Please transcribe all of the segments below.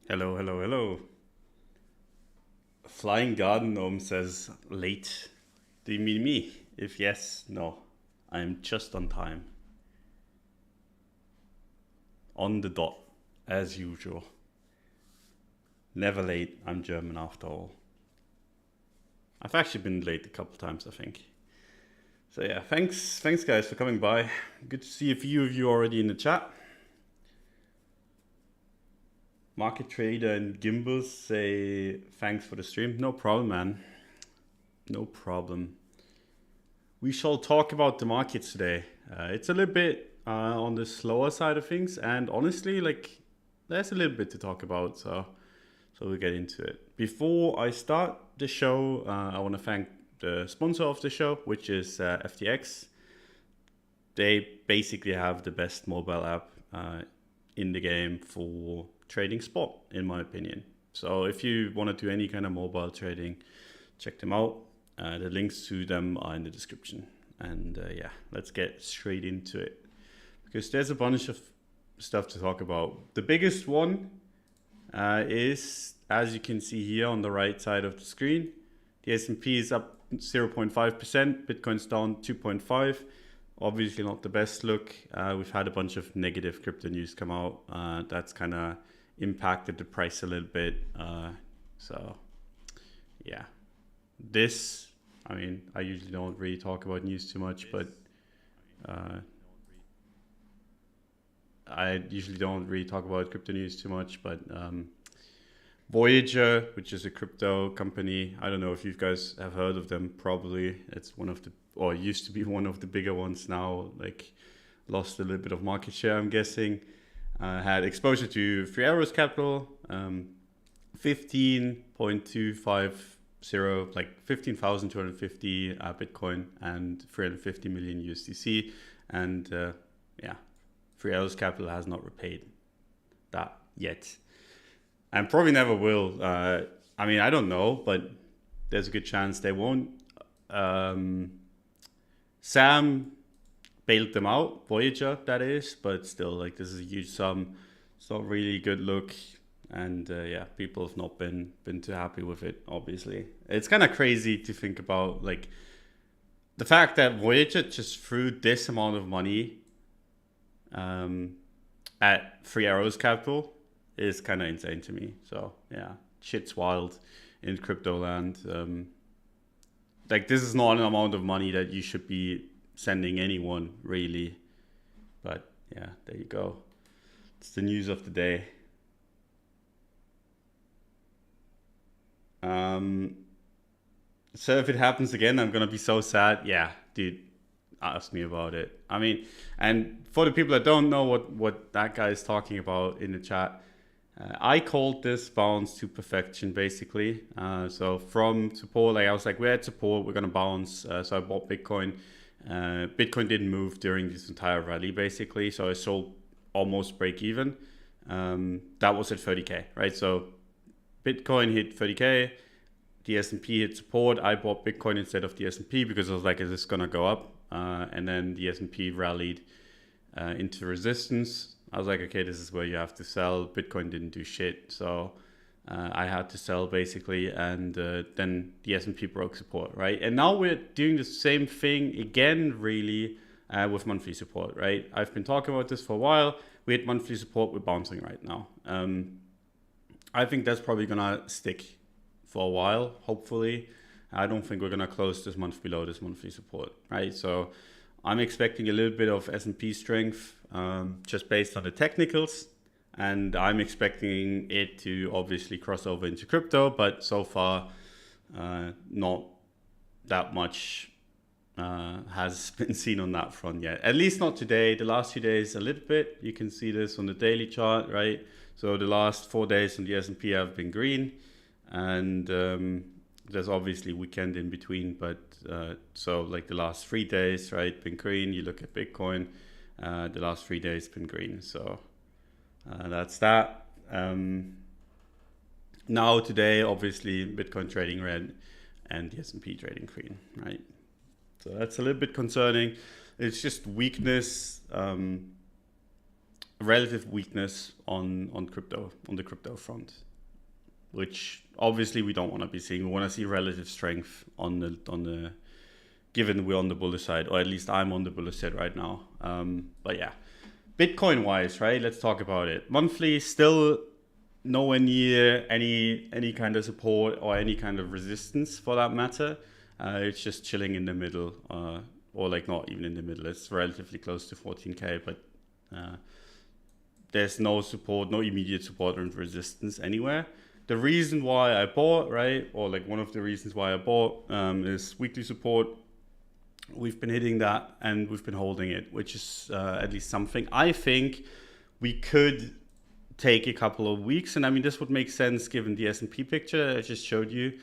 Hello, hello, hello. Flying Garden Gnome says late. Do you mean me? If yes, no. I'm just on time. On the dot, as usual. Never late. I'm German after all. I've actually been late a couple times, I think. So yeah, thanks guys for coming by. Good to see a few of you already in the chat. Market Trader and Gimbals say thanks for the stream. No problem, man. No problem. We shall talk about the markets today. It's a little bit on the slower side of things, and honestly, like there's a little bit to talk about. So we'll get into it. Before I start the show, I want to thank the sponsor of the show, which is FTX. They basically have the best mobile app in the game for trading spot, in my opinion. So if you want to do any kind of mobile trading, check them out. The links to them are in the description. And yeah, let's get straight into it. Because there's a bunch of stuff to talk about. The biggest one is, as you can see here on the right side of the screen, the S&P is up 0.5%, Bitcoin's down 2.5%. Obviously not the best look. We've had a bunch of negative crypto news come out. That's kind of impacted the price a little bit. So yeah. This, I mean, I usually don't really talk about news too much, but I usually don't really talk about crypto news too much, but Voyager, which is a crypto company, I don't know if you guys have heard of them, probably. It's one of the, or used to be one of the bigger ones now, like lost a little bit of market share, I'm guessing. Had exposure to Three Arrows Capital, 15.250, like 15,250 Bitcoin and 350 million USDC. And yeah, Three Arrows Capital has not repaid that yet. And probably never will. I mean, I don't know, but there's a good chance they won't. Sam bailed them out, Voyager, that is, but still, like, this is a huge sum. It's not really a good look. And yeah, people have not been too happy with it, obviously. It's kind of crazy to think about, like, the fact that Voyager just threw this amount of money at Three Arrows Capital is kind of insane to me. So yeah, shit's wild in crypto land. Like, this is not an amount of money that you should be sending anyone, really. But yeah, there you go. It's the news of the day. So if it happens again, I'm gonna be so sad. Yeah, dude, ask me about it. I mean, and for the people that don't know what that guy is talking about in the chat, I called this bounce to perfection, basically. So from support, like I was like, we're at support, we're gonna bounce. So I bought Bitcoin. Bitcoin didn't move during this entire rally, basically. So I sold almost break even. That was at 30K, right? So Bitcoin hit 30K. The S&P hit support. I bought Bitcoin instead of the S&P because I was like, is this gonna go up? And then the S&P rallied into resistance. I was like, okay, this is where you have to sell. Bitcoin didn't do shit, so I had to sell, basically, and then the S&P broke support, right? And now we're doing the same thing again, really, with monthly support, right? I've been talking about this for a while. We hit monthly support, we're bouncing right now. I think that's probably gonna stick for a while, hopefully. I don't think we're gonna close this month below this monthly support, right? So I'm expecting a little bit of S&P strength, just based on the technicals, and I'm expecting it to obviously cross over into crypto, but so far not that much has been seen on that front yet. At least not today. The last few days a little bit. You can see this on the daily chart, right? So the last 4 days on the S&P have been green, and there's obviously weekend in between, but so like the last 3 days, right, been green. You look at Bitcoin, the last 3 days been green. So that's that. Now today, obviously, Bitcoin trading red and the S&P trading green, right? So that's a little bit concerning. It's just weakness relative weakness on the crypto front, which obviously we don't want to be seeing. We want to see relative strength on the given we're on the bullish side, or at least I'm on the bullish side right now. But yeah, Bitcoin wise, right? Let's talk about it. Monthly still nowhere near any kind of support or any kind of resistance for that matter. It's just chilling in the middle, or like not even in the middle. It's relatively close to 14K, but there's no support, no immediate support and resistance anywhere. The reason why I bought, right, or like one of the reasons why I bought is weekly support. We've been hitting that and we've been holding it, which is at least something. I think we could take a couple of weeks, and I mean this would make sense given the S&P picture I just showed you,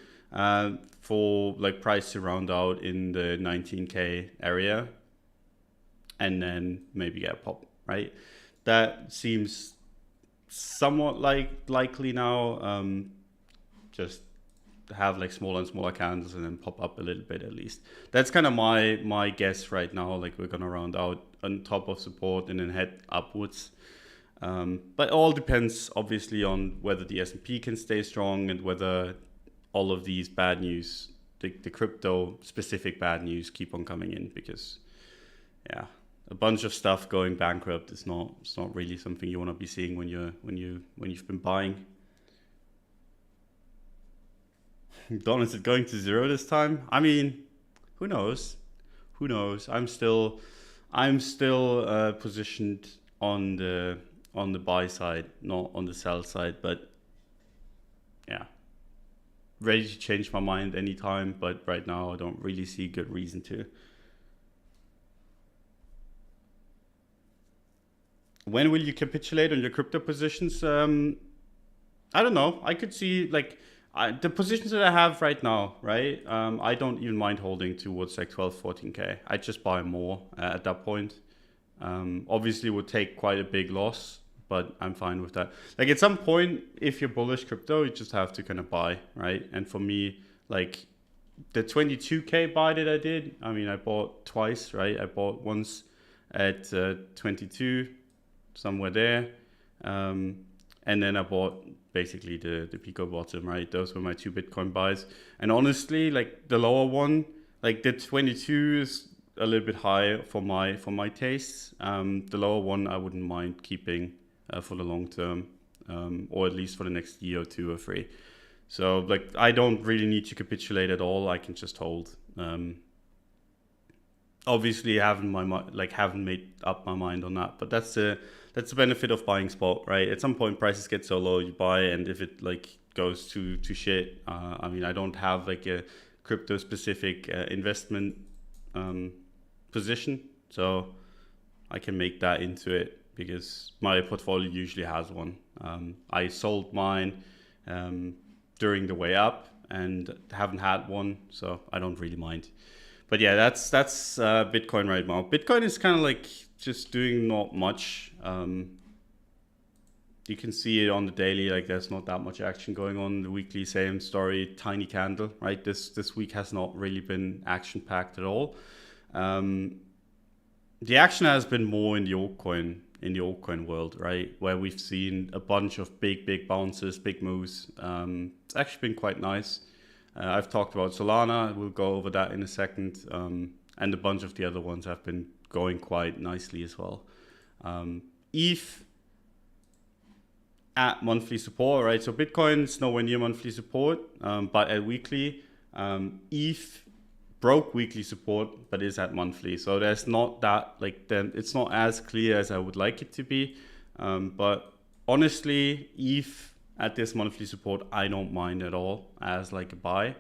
for like price to round out in the 19K area and then maybe get a pop, right? That seems somewhat likely now. Just have like smaller and smaller candles and then pop up a little bit at least. That's kind of my guess right now. Like we're gonna round out on top of support and then head upwards. But all depends obviously on whether the S&P can stay strong and whether all of these bad news, the crypto specific bad news, keep on coming in, because yeah, a bunch of stuff going bankrupt is not really something you want to be seeing when you've been buying. Don, is it going to zero this time? I mean, who knows? Who knows? I'm still positioned on the buy side, not on the sell side, but yeah, ready to change my mind anytime. But right now, I don't really see good reason to. When will you capitulate on your crypto positions? I don't know. I could see like the positions that I have right now, right? I don't even mind holding towards like 12, 14K. I just buy more at that point. Obviously, it would take quite a big loss, but I'm fine with that. Like at some point, if you're bullish crypto, you just have to kind of buy, right? And for me, like the 22K buy that I did, I mean, I bought twice, right? I bought once at 22, somewhere there. And then I bought basically the Pico bottom, right? Those were my 2 Bitcoin buys. And honestly, like the lower one, like the 22 is a little bit high for my tastes. The lower one I wouldn't mind keeping for the long term, or at least for the next year or 2 or 3. So like I don't really need to capitulate at all. I can just hold. Obviously, haven't made up my mind on that, but that's the benefit of buying spot, right? At some point, prices get so low, you buy, and if it like goes to shit, I mean, I don't have like a crypto specific investment position, so I can make that into it because my portfolio usually has one. I sold mine during the way up and haven't had one, so I don't really mind. But yeah, that's Bitcoin right now. Bitcoin is kind of like just doing not much. You can see it on the daily, like there's not that much action going on. The weekly, same story, tiny candle, right? This week has not really been action packed at all. The action has been more in the altcoin world, right? Where we've seen a bunch of big bounces, big moves. It's actually been quite nice. I've talked about Solana. We'll go over that in a second. And a bunch of the other ones have been going quite nicely as well. ETH at monthly support, right? So Bitcoin's nowhere near monthly support, but at weekly, ETH broke weekly support, but is at monthly. So there's not that, like, then it's not as clear as I would like it to be. But honestly, ETH at this monthly support, I don't mind at all as like a buy,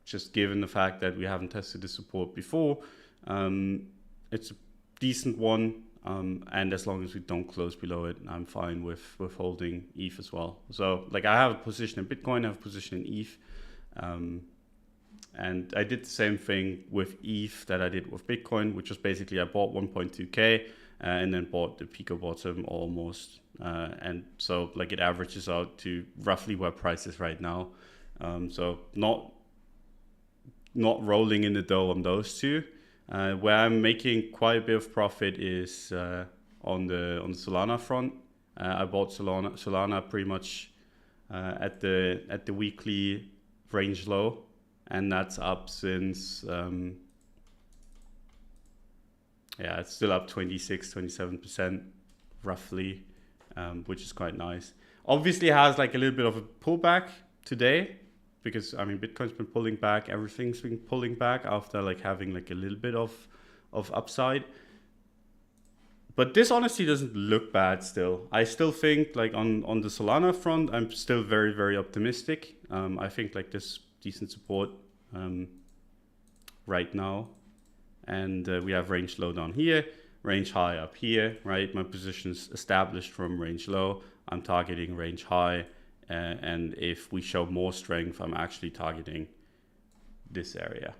just given the fact that we haven't tested the support before. It's a decent one. And as long as we don't close below it, I'm fine with holding ETH as well. So like I have a position in Bitcoin, I have a position in ETH. And I did the same thing with ETH that I did with Bitcoin, which was basically I bought 1.2K and then bought the Pico bottom almost. And so like it averages out to roughly where price is right now. So not rolling in the dough on those two. Where I'm making quite a bit of profit is on the Solana front. I bought Solana pretty much at the weekly range low, and that's up since yeah, it's still up 26-27% roughly, which is quite nice. Obviously, it has like a little bit of a pullback today, because I mean Bitcoin's been pulling back, everything's been pulling back after like having like a little bit of upside. But this honestly doesn't look bad still. I still think like on the Solana front, I'm still very, very optimistic. I think like this decent support right now. And we have range low down here, range high up here, right? My position's established from range low. I'm targeting range high. And if we show more strength, I'm actually targeting this area.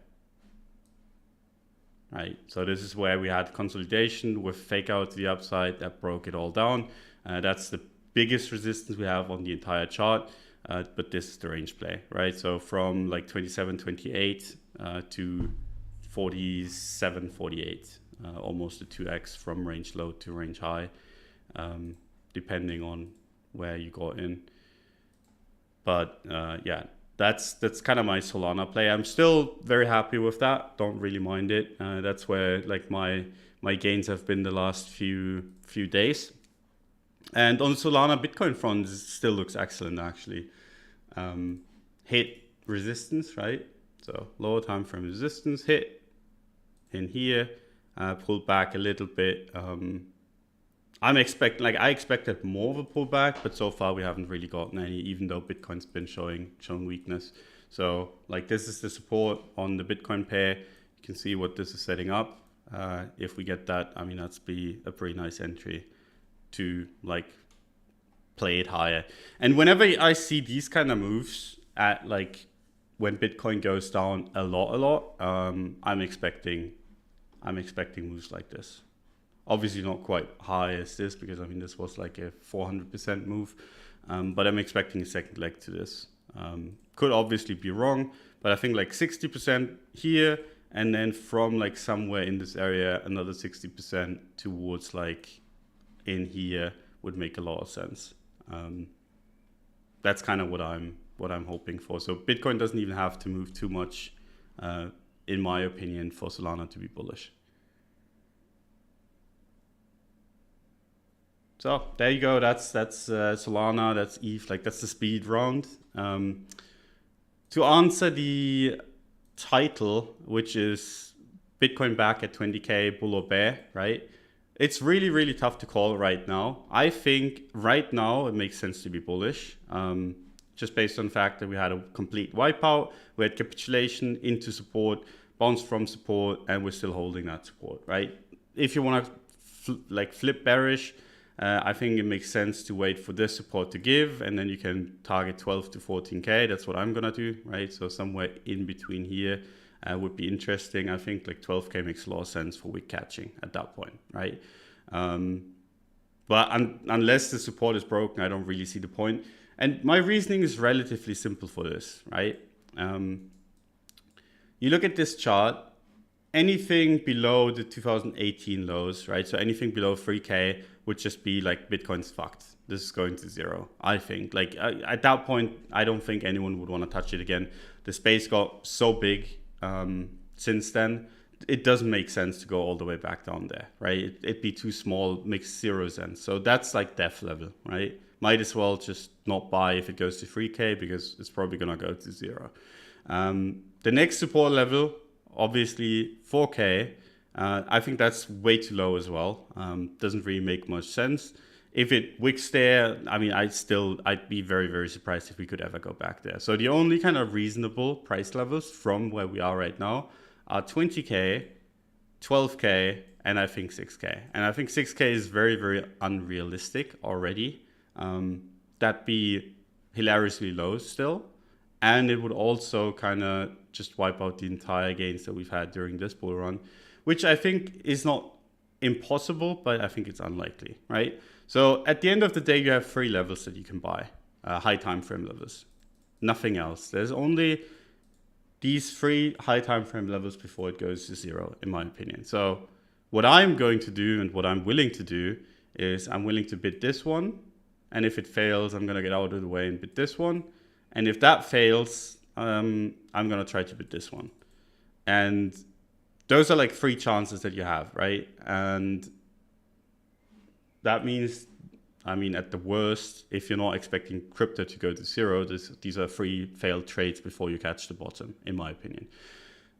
Right, so this is where we had consolidation with fake out to the upside that broke it all down. That's the biggest resistance we have on the entire chart, but this is the range play, right? So from like 27, 28 to 47, 48, almost a 2x from range low to range high, depending on where you got in. But yeah. That's kind of my Solana play. I'm still very happy with that. Don't really mind it. That's where like my gains have been the last few days. And on Solana Bitcoin front, it still looks excellent actually. Hit resistance, right? So lower time frame resistance hit in here, pulled back a little bit. I expected more of a pullback, but so far we haven't really gotten any, even though Bitcoin's been showing weakness. So like this is the support on the Bitcoin pair. You can see what this is setting up. If we get that, I mean, that's be a pretty nice entry to like play it higher. And whenever I see these kind of moves at like when Bitcoin goes down a lot, I'm expecting moves like this. Obviously not quite high as this, because I mean this was like a 400% move, but I'm expecting a second leg to this. Could obviously be wrong, but I think like 60% here, and then from like somewhere in this area another 60% towards like in here would make a lot of sense. That's kind of what I'm hoping for. So Bitcoin doesn't even have to move too much, in my opinion, for Solana to be bullish. So there you go. That's Solana. That's ETH. Like that's the speed round. To answer the title, which is Bitcoin back at 20K, bull or bear, right? It's really, really tough to call right now. I think right now it makes sense to be bullish, just based on the fact that we had a complete wipeout. We had capitulation into support, bounce from support, and we're still holding that support, right? If you want to flip bearish, I think it makes sense to wait for this support to give, and then you can target 12 to 14K. That's what I'm going to do, right? So somewhere in between here would be interesting. I think like 12K makes a lot of sense for wick catching at that point, right? But unless the support is broken, I don't really see the point. And my reasoning is relatively simple for this, right? You look at this chart, anything below the 2018 lows, right? So anything below 3K would just be like Bitcoin's fucked. This is going to zero, I think. Like at that point, I don't think anyone would want to touch it again. The space got so big since then, it doesn't make sense to go all the way back down there, right? It'd be too small, makes zero sense. So that's like death level, right? Might as well just not buy if it goes to 3K, because it's probably gonna go to zero. The next support level, obviously 4K, I think that's way too low as well. Doesn't really make much sense. If it wicks there, I mean, I'd be very, very surprised if we could ever go back there. So the only kind of reasonable price levels from where we are right now are 20K, 12K, and I think 6K. And I think 6K is very, very unrealistic already. That'd be hilariously low still. And it would also kind of just wipe out the entire gains that we've had during this bull run, which I think is not impossible, but I think it's unlikely, right? So at the end of the day, you have 3 levels that you can buy, high time frame levels, nothing else. There's only these 3 high time frame levels before it goes to zero, in my opinion. So What I'm going to do and what I'm willing to do is I'm willing to bid this one. And if it fails, I'm going to get out of the way and bid this one. And if that fails, I'm going to try to bid this one. And those are like 3 chances that you have, right? And that means, I mean, at the worst, if you're not expecting crypto to go to 0, these are 3 failed trades before you catch the bottom, in my opinion.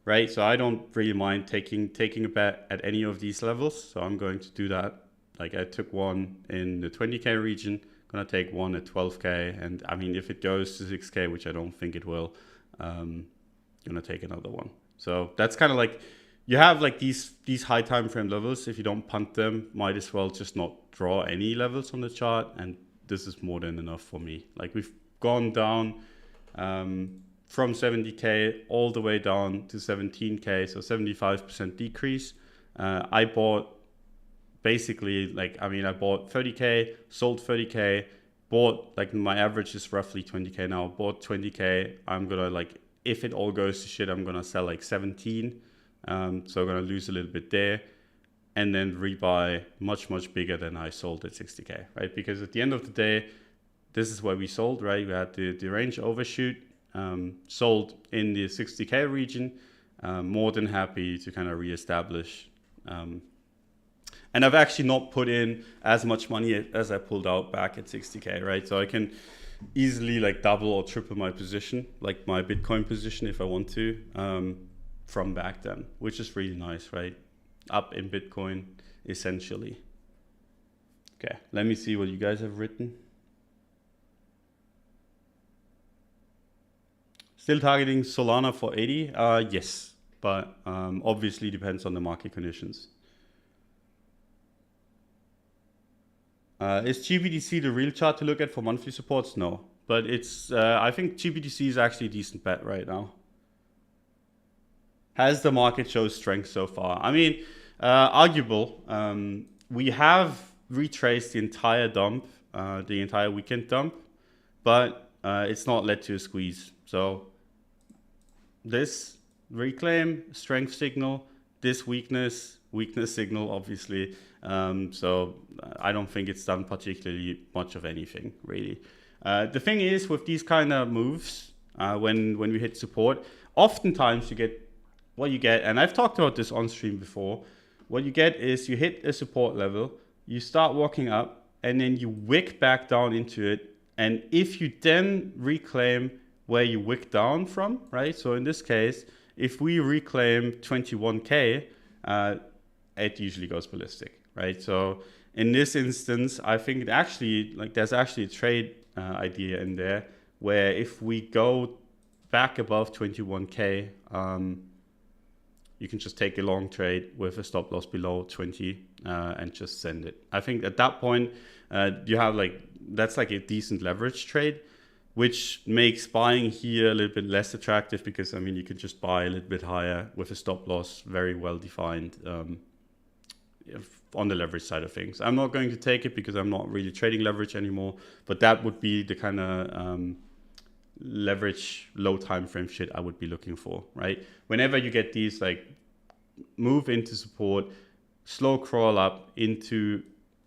Right? So I don't really mind taking a bet at any of these levels. So I'm going to do that. Like I took one in the 20K region, gonna take one at 12K. And I mean, if it goes to 6K, which I don't think it will, gonna take another one. So that's kind of like, you have like these high time frame levels. If you don't punt them, might as well just not draw any levels on the chart. And this is more than enough for me. Like we've gone down from 70K all the way down to 17K, so 75% decrease. I bought basically I bought 30K, sold 30K, bought, like my average is roughly 20K now, bought 20K. I'm gonna, like, if it all goes to shit, I'm gonna sell like 17. So I'm gonna lose a little bit there and then rebuy much bigger than I sold at 60K, right? Because at the end of the day, this is where we sold, right? We had the range overshoot. Sold in the 60K region, more than happy to kind of reestablish. And I've actually not put in as much money as I pulled out back at 60K, right? So I can easily like double or triple my position, like my Bitcoin position if I want to, from back then, which is really nice, right? Up in Bitcoin, essentially. Okay, let me see what you guys have written. Still targeting Solana for 80? Yes, but obviously depends on the market conditions. Is GBTC the real chart to look at for monthly supports? No, but it's I think GBTC is actually a decent bet right now. Has the market showed strength so far? I mean, arguable. We have retraced the entire dump, the entire weekend dump, but it's not led to a squeeze. So this reclaim, strength signal, this weakness signal, obviously. So I don't think it's done particularly much of anything, really. The thing is, with these kind of moves, when we hit support, oftentimes what you get, and I've talked about this on stream before, what you get is you hit a support level, you start walking up, and then you wick back down into it. And if you then reclaim where you wick down from, right? So in this case, if we reclaim 21K, it usually goes ballistic, right? So in this instance, I think it actually, like, there's actually a trade idea in there where if we go back above 21K, you can just take a long trade with a stop loss below 20 and just send it. I think at that point, you have that's like a decent leverage trade, which makes buying here a little bit less attractive because, I mean, you can just buy a little bit higher with a stop loss very well defined on the leverage side of things. I'm not going to take it because I'm not really trading leverage anymore, but that would be the kind of leverage low time frame shit I would be looking for, right? Whenever you get these like move into support, slow crawl up into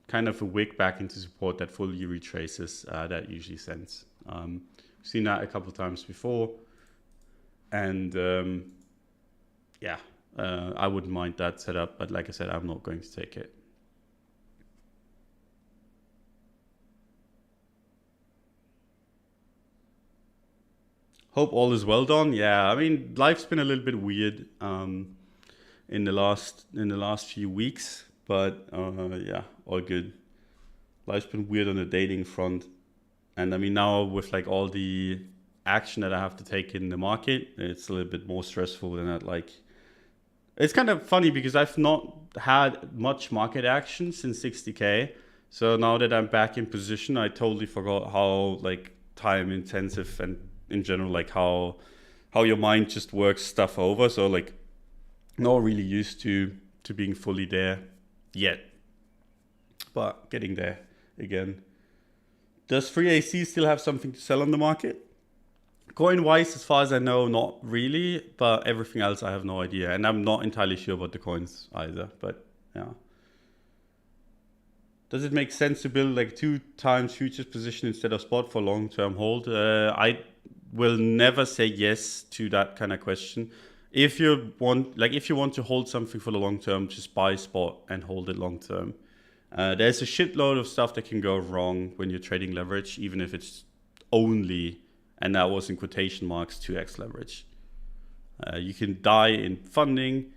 kind of a wick back into support that fully retraces, that usually sends. Seen that a couple of times before, and I wouldn't mind that setup, but like I said, I'm not going to take it. Hope all is well done. Yeah, I mean, life's been a little bit weird in the last few weeks, but yeah, all good. Life's been weird on the dating front, and I mean, now with like all the action that I have to take in the market, it's a little bit more stressful than that. Like, it's kind of funny because I've not had much market action since 60K. So now that I'm back in position, I totally forgot how like time intensive and in general, like how your mind just works stuff over. So like not really used to being fully there yet, but getting there again. Does 3AC still have something to sell on the market? Coin-wise, as far as I know, not really, but everything else I have no idea. And I'm not entirely sure about the coins either, but Yeah. Does it make sense to build like 2x futures position instead of spot for long-term hold? I will never say yes to that kind of question. If you want to hold something for the long term, just buy spot and hold it long term. There's a shitload of stuff that can go wrong when you're trading leverage, even if it's only, and that was in quotation marks, 2x leverage. You can die in funding.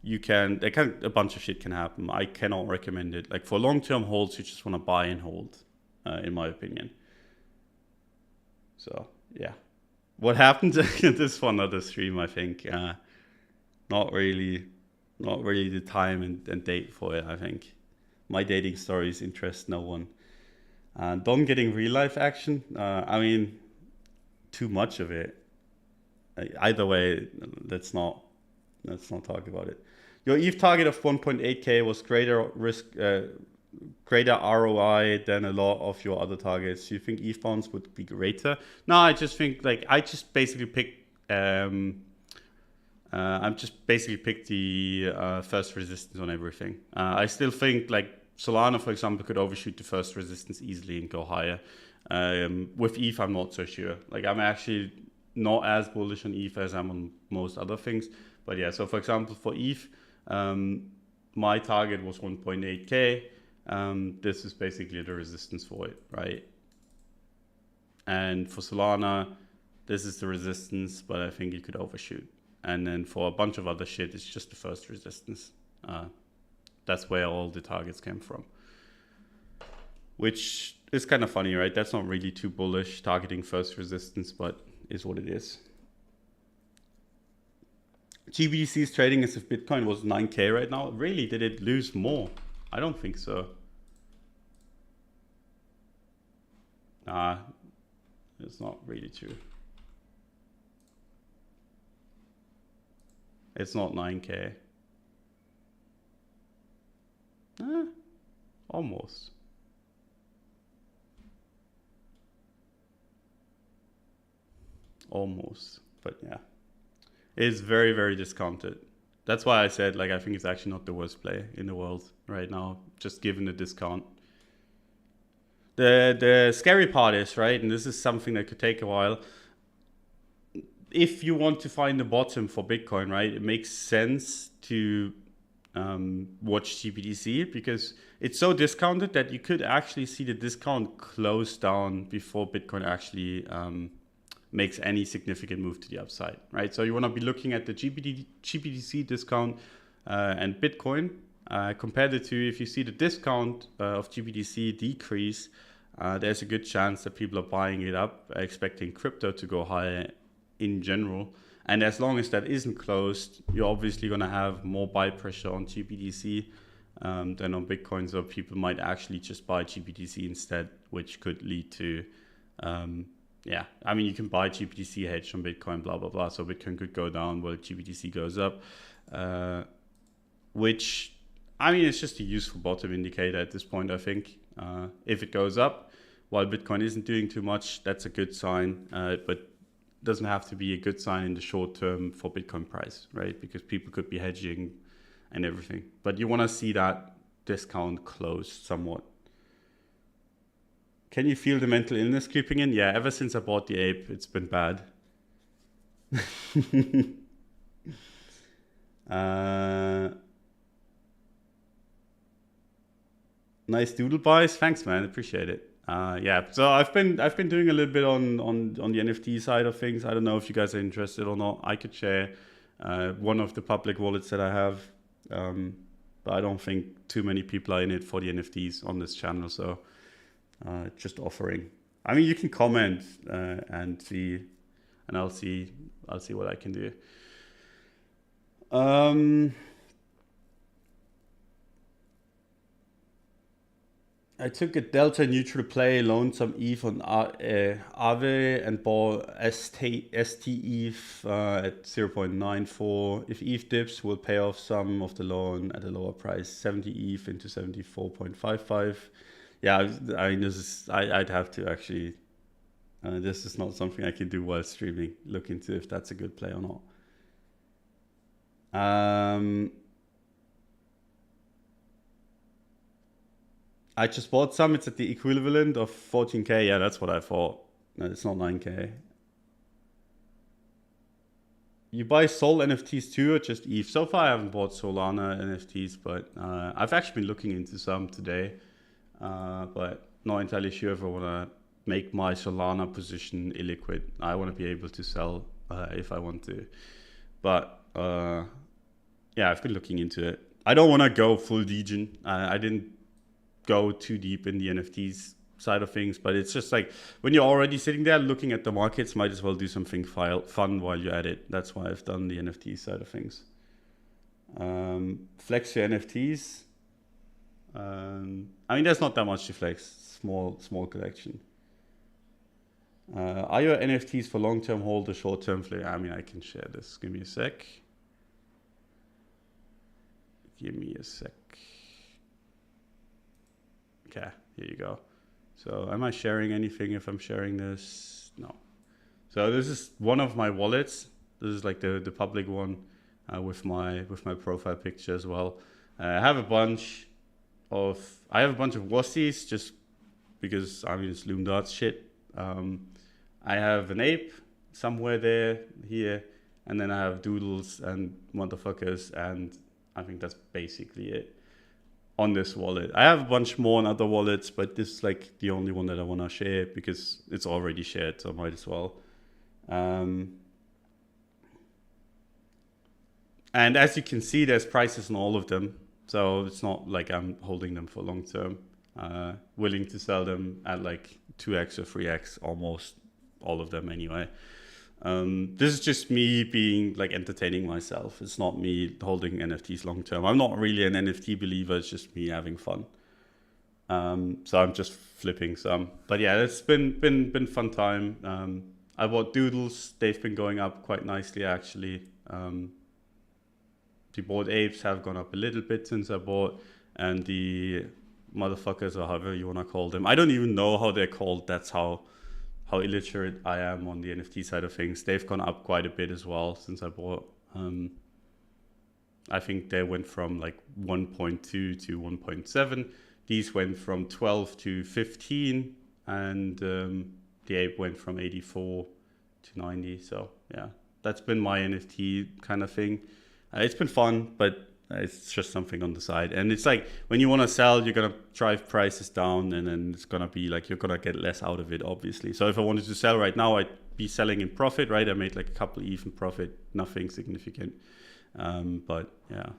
A bunch of shit can happen. I cannot recommend it. Like for long-term holds, you just want to buy and hold, in my opinion. So yeah, what happened this one other stream? I think not really the time and date for it. I think my dating stories interest no one. Don getting real life action. I mean, too much of it. Either way, let's not talk about it. Your ETH target of 1.8k was greater ROI than a lot of your other targets. Do you think ETH bonds would be greater? No, I just think I just basically picked the first resistance on everything. I still think like Solana, for example, could overshoot the first resistance easily and go higher. With ETH, I'm not so sure. Like I'm actually not as bullish on ETH as I'm on most other things. But yeah, so for example, for ETH, my target was 1.8k. This is basically the resistance for it, right? And for Solana, this is the resistance, but I think you could overshoot. And then for a bunch of other shit, it's just the first resistance. That's where all the targets came from. Which is kind of funny, right? That's not really too bullish, targeting first resistance, but is what it is. GBTC's trading as if Bitcoin was 9k right now. Really, did it lose more? I don't think so. It's not really true. It's not 9k. Almost. Almost, but yeah. It's very, very discounted. That's why I said, like, I think it's actually not the worst play in the world right now, just given the discount. The scary part is, right, and this is something that could take a while. If you want to find the bottom for Bitcoin, right, it makes sense to watch GBTC because it's so discounted that you could actually see the discount close down before Bitcoin actually makes any significant move to the upside, right? So you want to be looking at the GBTC discount and Bitcoin. Compare the two. If you see the discount of GBTC decrease, there's a good chance that people are buying it up, expecting crypto to go higher in general. And as long as that isn't closed, you're obviously going to have more buy pressure on GBTC than on Bitcoin. So people might actually just buy GBTC instead, which could lead to yeah, I mean, you can buy GBTC hedge on Bitcoin, blah, blah, blah. So Bitcoin could go down while GBTC goes up, which, I mean, it's just a useful bottom indicator at this point, I think. If it goes up while Bitcoin isn't doing too much, that's a good sign, but doesn't have to be a good sign in the short term for Bitcoin price, right? Because people could be hedging and everything. But you want to see that discount close somewhat. Can you feel the mental illness creeping in? Yeah, ever since I bought the ape, it's been bad. Nice doodle buys. Thanks, man. Appreciate it. Yeah, so I've been doing a little bit on the NFT side of things. I don't know if you guys are interested or not. I could share one of the public wallets that I have, but I don't think too many people are in it for the NFTs on this channel. So just offering. I mean, you can comment and see, and I'll see what I can do. I took a delta neutral play, loaned some ETH on Aave and bought ST ETH at 0.94. If ETH dips, we'll pay off some of the loan at a lower price, 70 ETH into 74.55. Yeah, I mean, I'd have to actually, this is not something I can do while streaming, look into if that's a good play or not. I just bought some. It's at the equivalent of 14K. Yeah, that's what I thought. No, it's not 9K. You buy Sol NFTs too, or just ETH? So far, I haven't bought Solana NFTs, but I've actually been looking into some today. But not entirely sure if I want to make my Solana position illiquid. I want to be able to sell if I want to. But yeah, I've been looking into it. I don't want to go full degen. I didn't go too deep in the NFTs side of things, but it's just like when you're already sitting there looking at the markets, might as well do something fun while you're at it. That's why I've done the NFT side of things. Flex your NFTs. I mean, there's not that much to flex. Small collection. Are your NFTs for long-term hold or short-term flare? I mean, I can share this. Give me a sec. Okay, here you go. So am I sharing anything if I'm sharing this? No. So this is one of my wallets. This is like the public one with my profile picture as well. I have a bunch of Wossies just because I mean it's LoomDarts shit. I have an ape somewhere here, and then I have doodles and motherfuckers, and I think that's basically it on this wallet. I have a bunch more on other wallets, but this is like the only one that I want to share because it's already shared, so I might as well. And as you can see, there's prices on all of them, so it's not like I'm holding them for long term. Willing to sell them at like 2x or 3x, almost all of them anyway. This is just me being like entertaining myself. It's not me holding NFTs long term. I'm not really an NFT believer. It's just me having fun. So I'm just flipping some. But yeah, it's been fun time. I bought doodles. They've been going up quite nicely actually. The bored apes have gone up a little bit since I bought, and the motherfuckers, or however you want to call them, I don't even know how they're called. That's how illiterate I am on the NFT side of things. They've gone up quite a bit as well since I bought. I think they went from like 1.2 to 1.7. These went from 12 to 15, and the ape went from 84 to 90. So yeah, that's been my NFT kind of thing. It's been fun, but it's just something on the side. And it's like when you want to sell, you're going to drive prices down, and then it's going to be like you're going to get less out of it, obviously. So if I wanted to sell right now, I'd be selling in profit, right? I made like a couple even profit, nothing significant. But yeah.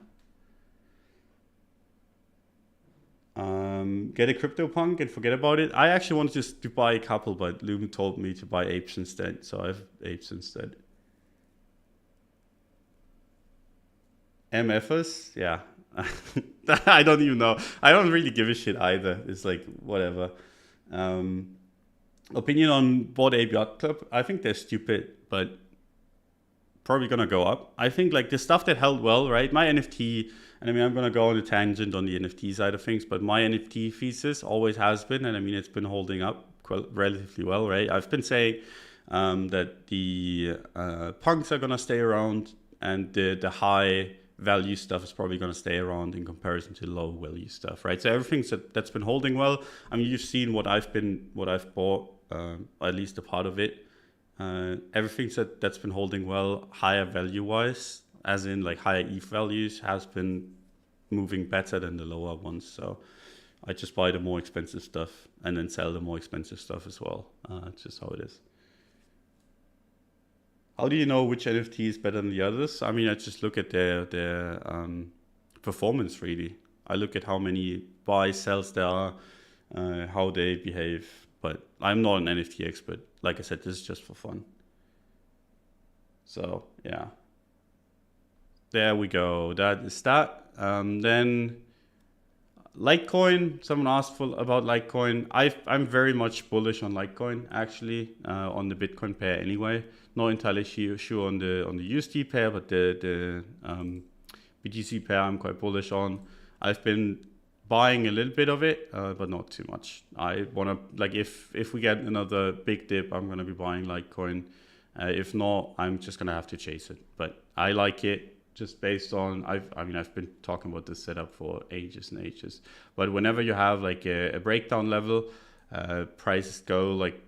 Get a CryptoPunk and forget about it. I actually wanted just to buy a couple, but Loom told me to buy apes instead. So I have apes instead. MFers, yeah. I don't even know. I don't really give a shit either. It's like whatever. Opinion on Bored Ape Yacht Club? I think they're stupid, but probably gonna go up. I think like the stuff that held well, right? My NFT, and I mean I'm gonna go on a tangent on the NFT side of things, but my NFT thesis always has been, and I mean it's been holding up relatively well, right? I've been saying that the punks are gonna stay around, and the high value stuff is probably going to stay around in comparison to low value stuff, right? So everything's that's been holding well. I mean, you've seen what I've bought, at least a part of it. Everything that's been holding well, higher value wise, as in like higher ETH values, has been moving better than the lower ones. So I just buy the more expensive stuff and then sell the more expensive stuff as well. It's just how it is. How do you know which NFT is better than the others? I mean, I just look at their performance, really. I look at how many buys, sells there are, how they behave. But I'm not an NFT expert. Like I said, this is just for fun. So, yeah. There we go. That is that. Then Litecoin. Someone asked about Litecoin. I'm very much bullish on Litecoin, actually, on the Bitcoin pair anyway. Not entirely sure on the USD pair, but the BTC pair I'm quite bullish on. I've been buying a little bit of it, but not too much. I want to, like, if we get another big dip, I'm going to be buying Litecoin. If not, I'm just going to have to chase it. But I like it just based on, I've been talking about this setup for ages and ages, but whenever you have like a breakdown level, prices go like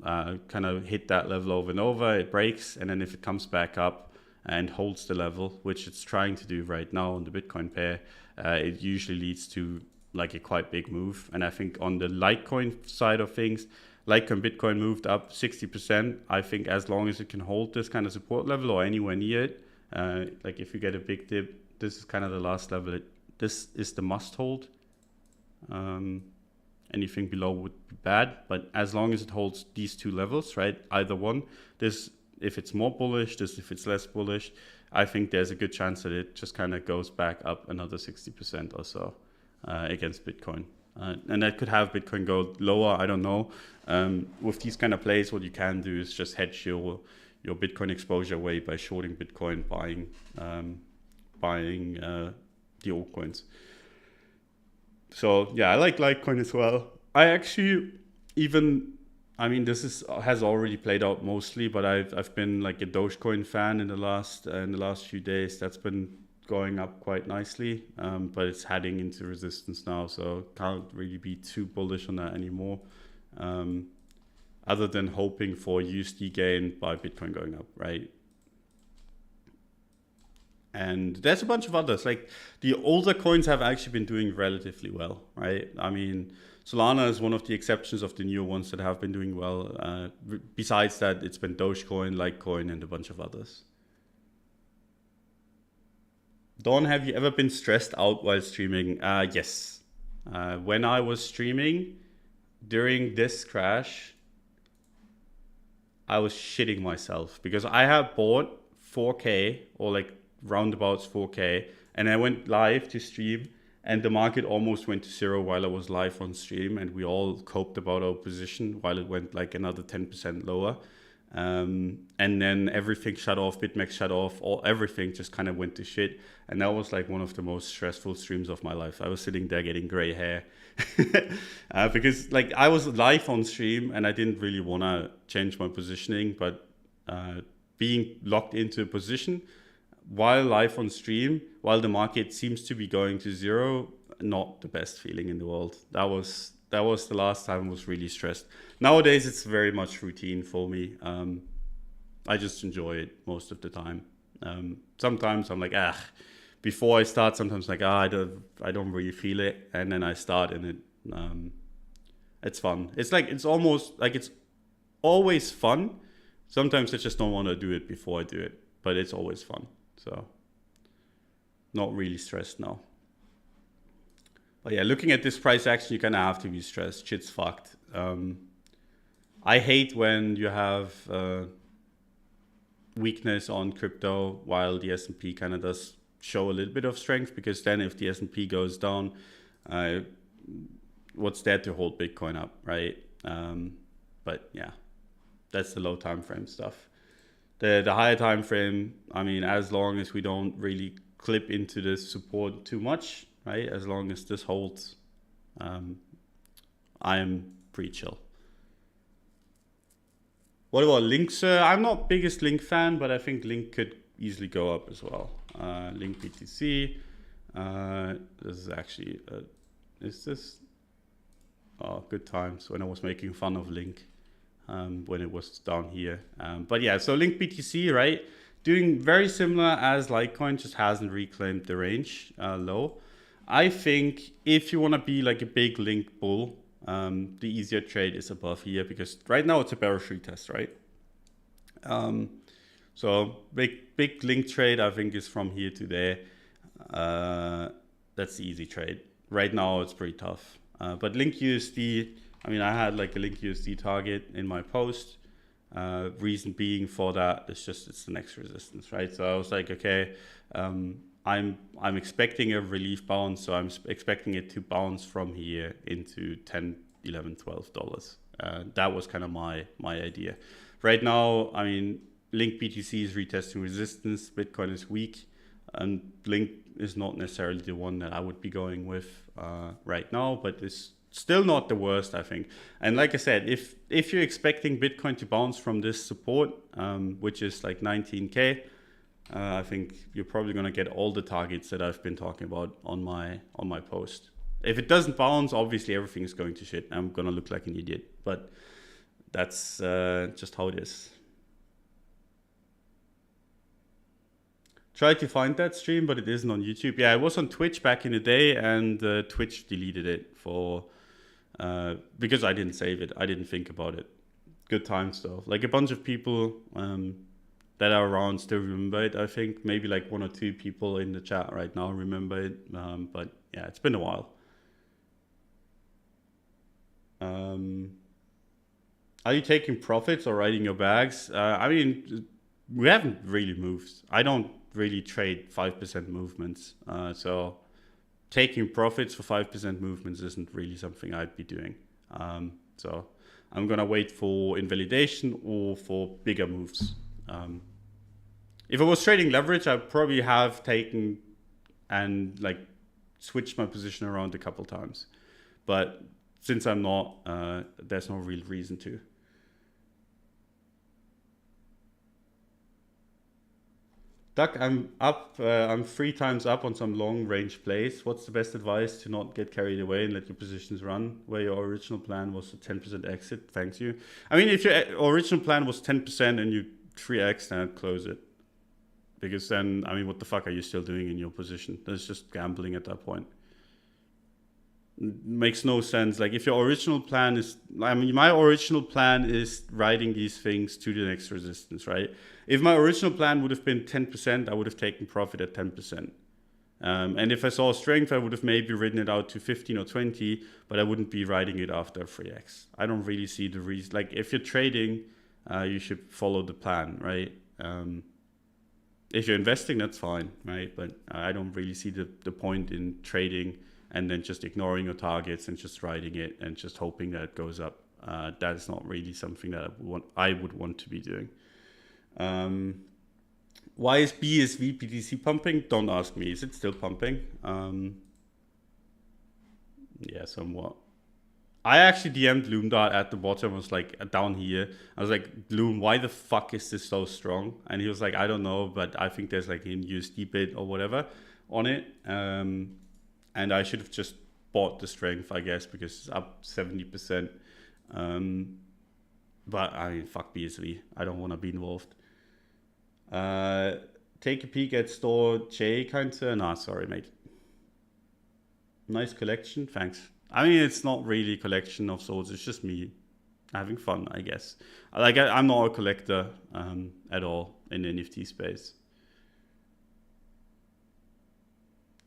kind of hit that level over and over, it breaks, and then if it comes back up and holds the level, which it's trying to do right now on the Bitcoin pair, it usually leads to like a quite big move. And I think on the Litecoin side of things, Litecoin Bitcoin moved up 60%. I think as long as it can hold this kind of support level or anywhere near it, like if you get a big dip, this is kind of the last level. This is the must hold. Anything below would be bad, but as long as it holds these two levels, right, either one, this, if it's more bullish, this if it's less bullish, I think there's a good chance that it just kind of goes back up another 60% or so against Bitcoin. And that could have Bitcoin go lower, I don't know. With these kind of plays, what you can do is just hedge your Bitcoin exposure away by shorting Bitcoin, buying the altcoins. So yeah, I like Litecoin as well. I actually this has already played out mostly, but I've been like a Dogecoin fan in the last few days. That's been going up quite nicely, but it's heading into resistance now, so can't really be too bullish on that anymore. Other than hoping for USD gain by Bitcoin going up, right? And there's a bunch of others, like the older coins have actually been doing relatively well, right? I mean, Solana is one of the exceptions of the newer ones that have been doing well. Besides that, it's been Dogecoin, Litecoin, and a bunch of others. Dawn, have you ever been stressed out while streaming? Yes. When I was streaming during this crash, I was shitting myself because I had bought 4K or like roundabouts 4K, and I went live to stream, and the market almost went to zero while I was live on stream, and we all coped about our position while it went like another 10% lower. And then everything shut off, BitMEX shut off, everything just kind of went to shit. And that was like one of the most stressful streams of my life. I was sitting there getting gray hair because like I was live on stream and I didn't really want to change my positioning, but being locked into a position while live on stream, while the market seems to be going to zero, not the best feeling in the world. That was the last time I was really stressed. Nowadays, it's very much routine for me. I just enjoy it most of the time. Sometimes I'm like, before I start, sometimes like, I don't really feel it. And then I start and it's fun. It's almost like it's always fun. Sometimes I just don't want to do it before I do it, but it's always fun. So not really stressed now. But yeah, looking at this price action, you kind of have to be stressed. Shit's fucked. I hate when you have weakness on crypto while the S&P kind of does show a little bit of strength, because then if the S&P goes down, what's there to hold Bitcoin up, right? But yeah, that's the low time frame stuff. The higher time frame, I mean, as long as we don't really clip into the support too much, right? As long as this holds, I am pretty chill. What about Link, sir? I'm not biggest Link fan, but I think Link could easily go up as well. Link BTC. This is actually, good times when I was making fun of Link. When it was down here. But yeah, so Link BTC, right? Doing very similar as Litecoin, just hasn't reclaimed the range low. I think if you want to be like a big Link bull, the easier trade is above here, because right now it's a bearish retest, right? So big Link trade, I think, is from here to there. That's the easy trade. Right now it's pretty tough. But Link USD, I mean, I had like a Link USD target in my post. Reason being for that is just it's the next resistance, right? So I was like, okay, I'm expecting a relief bounce, so I'm expecting it to bounce from here into $10, $11, $12. That was kind of my idea. Right now, I mean, Link BTC is retesting resistance. Bitcoin is weak, and Link is not necessarily the one that I would be going with right now, but it's still not the worst, I think. And like I said, if you're expecting Bitcoin to bounce from this support, which is like 19K, I think you're probably gonna get all the targets that I've been talking about on my post. If it doesn't bounce, obviously everything is going to shit. I'm gonna look like an idiot, but that's just how it is. Tried to find that stream, but it isn't on YouTube. Yeah, it was on Twitch back in the day, and Twitch deleted it for because I didn't save it. I didn't think about it. Good times though. Like a bunch of people that are around still remember it. I think maybe like 1 or 2 people in the chat right now remember it. But yeah, it's been a while. Are you taking profits or riding your bags? I mean, we haven't really moved. I don't really trade 5% movements. So taking profits for 5% movements isn't really something I'd be doing. So I'm gonna wait for invalidation or for bigger moves. If I was trading leverage, I'd probably have taken and like switched my position around a couple times. But since I'm not, there's no real reason to. Duck, I'm up. I'm 3 times up on some long range plays. What's the best advice to not get carried away and let your positions run? Where your original plan was a 10% exit. Thanks you. I mean, if your original plan was 10% and you 3x, then I'd close it. Because then, I mean, what the fuck are you still doing in your position? That's just gambling at that point. Makes no sense. Like if your original plan is, I mean, my original plan is riding these things to the next resistance, right? If my original plan would have been 10%, I would have taken profit at 10%. And if I saw strength, I would have maybe ridden it out to 15 or 20, but I wouldn't be riding it after 3x. I don't really see the reason. Like if you're trading, you should follow the plan, right? If you're investing, that's fine, right? But I don't really see the point in trading and then just ignoring your targets and just riding it and just hoping that it goes up. That is not really something that I would want to be doing. Why is BSV BTC pumping? Don't ask me. Is it still pumping? Yeah, somewhat. I actually DM'd Loomdart at the bottom. I was like down here. I was like, Loom, why the fuck is this so strong? And he was like, I don't know, but I think there's like a USD bid or whatever on it. And I should have just bought the strength, I guess, because it's up 70%. But I mean, fuck BSV. I don't want to be involved. Take a peek at store J counter. Nah, sorry, mate. Nice collection. Thanks. I mean, it's not really a collection of sorts. It's just me having fun, I guess. Like, I'm not a collector at all in the NFT space.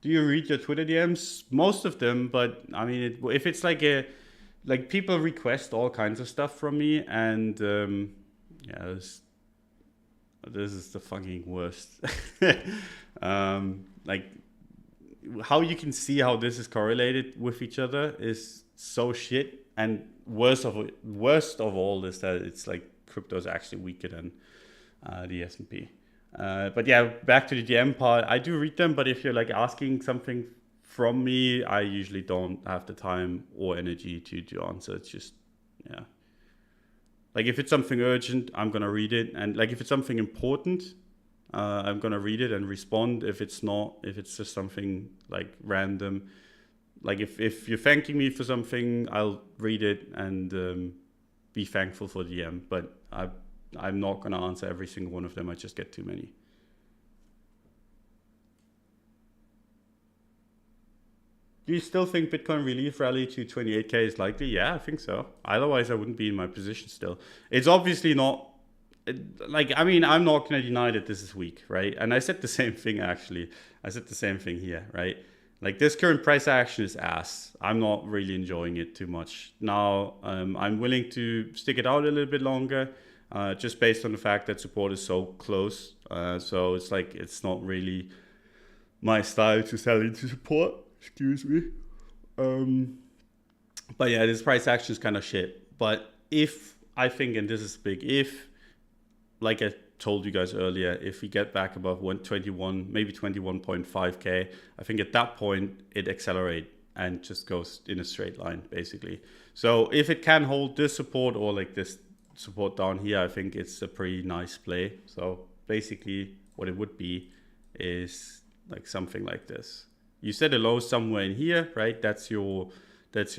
Do you read your Twitter DMs? Most of them, but I mean, if it's like people request all kinds of stuff from me, and yeah, this is the fucking worst. Like, how you can see how this is correlated with each other is so shit, and worst of all is that it's like crypto is actually weaker than the S&P. But yeah, back to the DM part. I do read them, but if you're like asking something from me, I usually don't have the time or energy to answer. It's just, yeah. Like if it's something urgent, I'm gonna read it, and like if it's something important, I'm gonna read it and respond. If it's not, if it's just something like random, like if you're thanking me for something, I'll read it and be thankful for the DM. But I'm not gonna answer every single one of them. I just get too many. Do you still think Bitcoin relief rally to 28K is likely? Yeah, I think so. Otherwise, I wouldn't be in my position still. It's obviously not, like, I mean, I'm not going to deny that this is weak, right? And I said the same thing, actually. I said the same thing here, right? Like, this current price action is ass. I'm not really enjoying it too much. Now, I'm willing to stick it out a little bit longer, just based on the fact that support is so close. So it's like, it's not really my style to sell into support. Excuse me. But yeah, this price action is kind of shit. But if I think, and this is big, if, like I told you guys earlier, if we get back above 121, maybe 21.5K, I think at that point it accelerates and just goes in a straight line, basically. So if it can hold this support or like this support down here, I think it's a pretty nice play. So basically, what it would be is like something like this. You set a low somewhere in here, right? That's your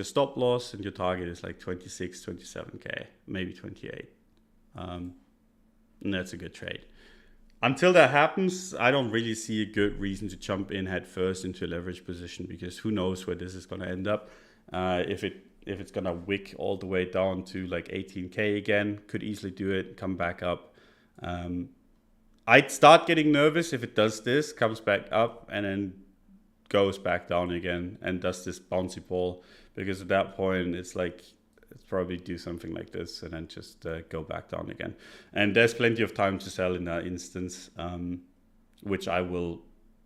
stop loss, and your target is like 26, 27K, maybe 28. And that's a good trade. Until that happens, I don't really see a good reason to jump in head first into a leverage position, because who knows where this is going to end up. If it's going to wick all the way down to like 18K again, could easily do it, come back up. I'd start getting nervous if it does this, comes back up, and then goes back down again and does this bouncy ball, because at that point it's probably do something like this and then just go back down again. And there's plenty of time to sell in that instance, which I will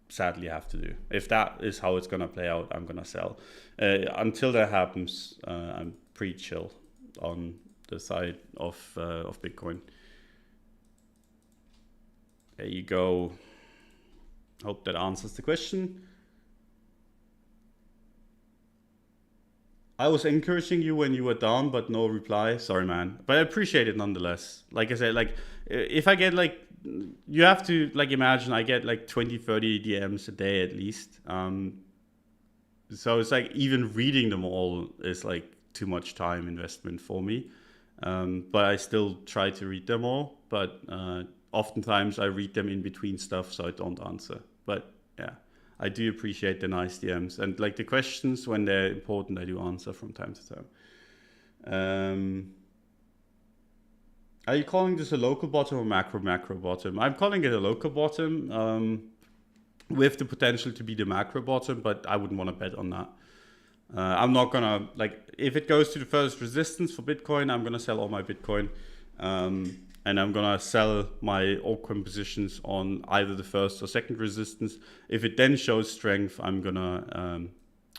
sadly have to do. If that is how it's going to play out, I'm going to sell. Until that happens, I'm pretty chill on the side of Bitcoin. There you go. Hope that answers the question. I was encouraging you when you were down, but no reply. Sorry, man. But I appreciate it nonetheless. Like I said, like if I get like, you have to like imagine I get like 20, 30 DMs a day at least. So it's like even reading them all is like too much time investment for me. But I still try to read them all. But oftentimes I read them in between stuff, so I don't answer. But yeah. I do appreciate the nice DMs, and like the questions, when they're important, I do answer from time to time. Are you calling this a local bottom or macro bottom? I'm calling it a local bottom with the potential to be the macro bottom, but I wouldn't want to bet on that. I'm not gonna, like, if it goes to the first resistance for Bitcoin, I'm gonna sell all my Bitcoin. And I'm gonna sell my altcoin positions on either the first or second resistance. If it then shows strength, I'm gonna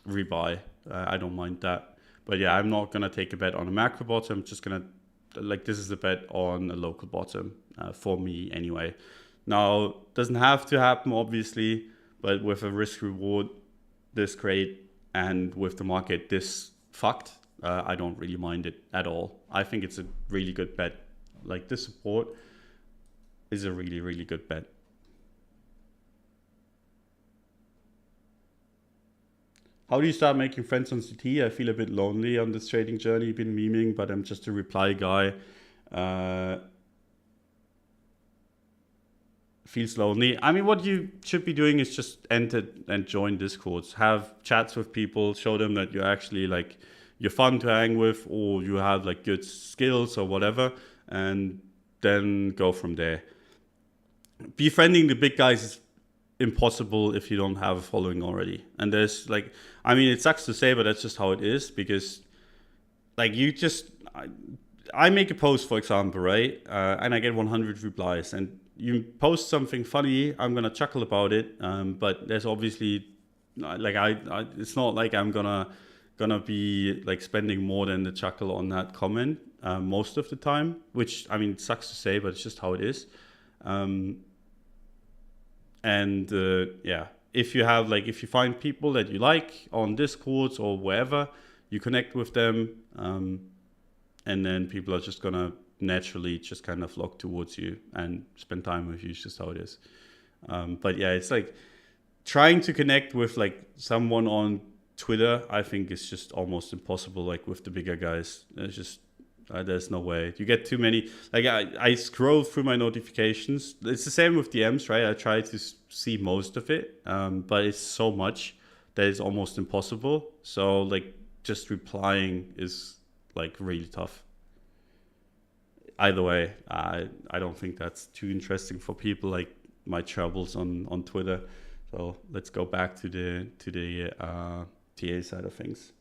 rebuy. I don't mind that. But yeah, I'm not gonna take a bet on a macro bottom. I'm just gonna, like, this is a bet on a local bottom for me anyway. Now, doesn't have to happen obviously, but with a risk reward this great and with the market this fucked, I don't really mind it at all. I think it's a really good bet. Like, this support is a really, really good bet. How do you start making friends on CT? I feel a bit lonely on this trading journey. Been memeing, but I'm just a reply guy. Feels lonely. I mean, what you should be doing is just enter and join Discords. Have chats with people. Show them that you're actually, like, you're fun to hang with, or you have, like, good skills or whatever. And then go from there. Befriending the big guys is impossible if you don't have a following already. And there's like, I mean, it sucks to say, but that's just how it is, because like you just, I make a post, for example, right? And I get 100 replies, and you post something funny, I'm going to chuckle about it. But there's obviously like, it's not like I'm gonna be like spending more than the chuckle on that comment. Most of the time, which, I mean, it sucks to say, but it's just how it is. Yeah, if you find people that you like on Discord or wherever, you connect with them, and then people are just gonna naturally just kind of flock towards you and spend time with you. It's just how it is. But yeah, it's like trying to connect with like someone on Twitter, I think is just almost impossible. Like with the bigger guys, it's just there's no way. You get too many. Like I scroll through my notifications. It's the same with DMs, right? I try to see most of it, but it's so much that it's almost impossible. So like just replying is like really tough. Either way, I don't think that's too interesting for people like my troubles on Twitter. So let's go back to the TA side of things.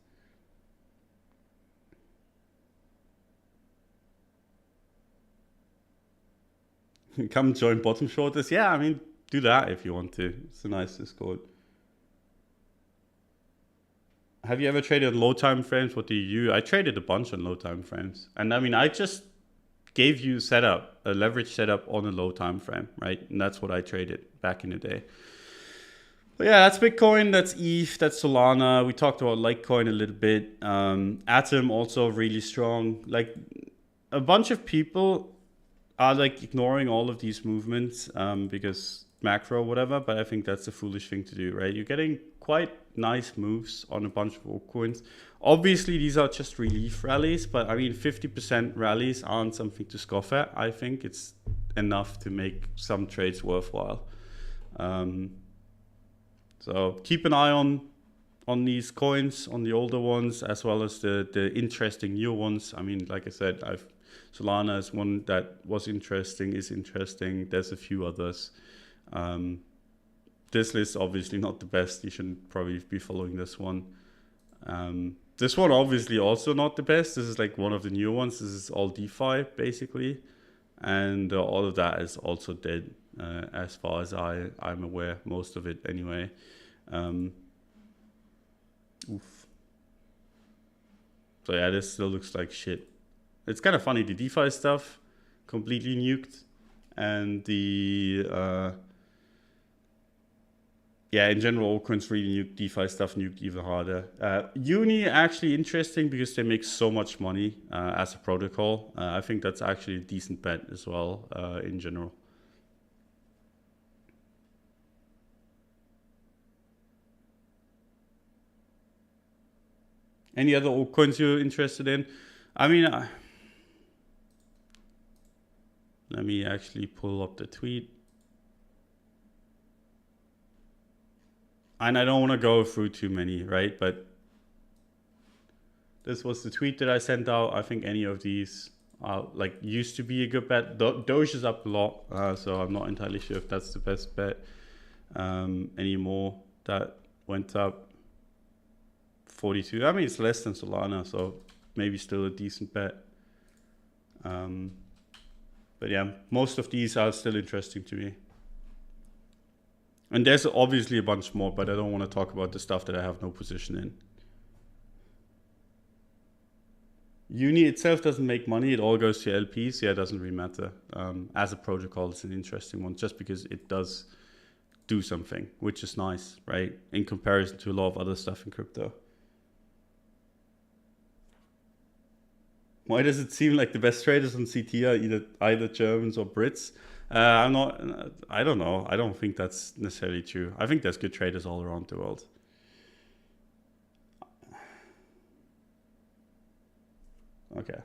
Come join Bottom Shorters. Yeah, I mean, do that if you want to. It's a nice Discord. Have you ever traded low time frames? What do you use? I traded a bunch on low time frames. And I mean, I just gave you a leverage setup on a low time frame, right? And that's what I traded back in the day. But yeah, that's Bitcoin, that's ETH, that's Solana. We talked about Litecoin a little bit. Atom also really strong. Like a bunch of people are like ignoring all of these movements because macro, whatever. But I think that's a foolish thing to do, right? You're getting quite nice moves on a bunch of altcoins. Obviously, these are just relief rallies, but I mean, 50% rallies aren't something to scoff at. I think it's enough to make some trades worthwhile. So keep an eye on these coins, on the older ones, as well as the interesting new ones. I mean, like I said, Solana is one that was interesting, is interesting. There's a few others. This list obviously not the best. You shouldn't probably be following this one. This one obviously also not the best. This is like one of the new ones. This is all DeFi basically. And all of that is also dead as far as I'm aware, most of it anyway. Oof. So yeah, this still looks like shit. It's kind of funny, the DeFi stuff completely nuked, and the yeah, in general, altcoins really nuked, DeFi stuff nuked even harder. Uni actually interesting because they make so much money as a protocol. I think that's actually a decent bet as well in general. Any other altcoins you're interested in? I mean, let me actually pull up the tweet. And I don't want to go through too many, right? But this was the tweet that I sent out. I think any of these like used to be a good bet. Doge is up a lot, so I'm not entirely sure if that's the best bet anymore. That went up 42. I mean, it's less than Solana, so maybe still a decent bet. But yeah, most of these are still interesting to me. And there's obviously a bunch more, but I don't want to talk about the stuff that I have no position in. Uni itself doesn't make money. It all goes to LPs. Yeah, it doesn't really matter. As a protocol, it's an interesting one just because it does do something, which is nice, right? In comparison to a lot of other stuff in crypto. Why does it seem like the best traders on CT are either Germans or Brits? I don't know. I don't think that's necessarily true. I think there's good traders all around the world. Okay.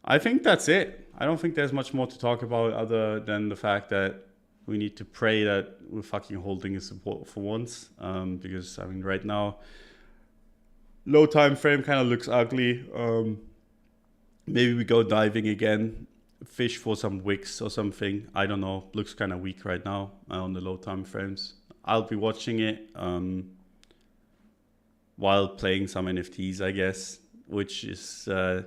I think that's it. I don't think there's much more to talk about other than the fact that we need to pray that we're fucking holding a support for once. Because, I mean, right now, low time frame kind of looks ugly. Maybe we go diving again. Fish for some wicks or something. I don't know. Looks kind of weak right now on the low time frames. I'll be watching it while playing some NFTs, I guess, which is, I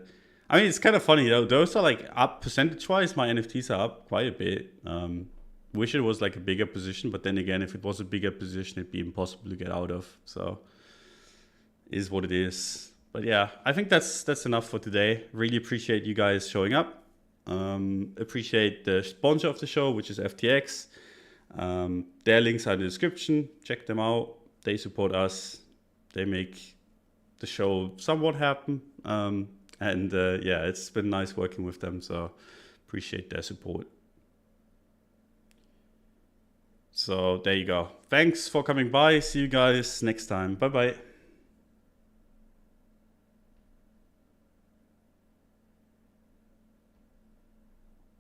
mean, it's kind of funny though. Those are like up percentage wise. My NFTs are up quite a bit. Wish it was like a bigger position, but then again, if it was a bigger position, it'd be impossible to get out of. So is what it is. But yeah, I think that's enough for today. Really appreciate you guys showing up. Appreciate the sponsor of the show, which is FTX. Their links are in the description. Check them out. They support us. They make the show somewhat happen. Yeah, it's been nice working with them. So appreciate their support. So there you go. Thanks for coming by. See you guys next time. Bye bye.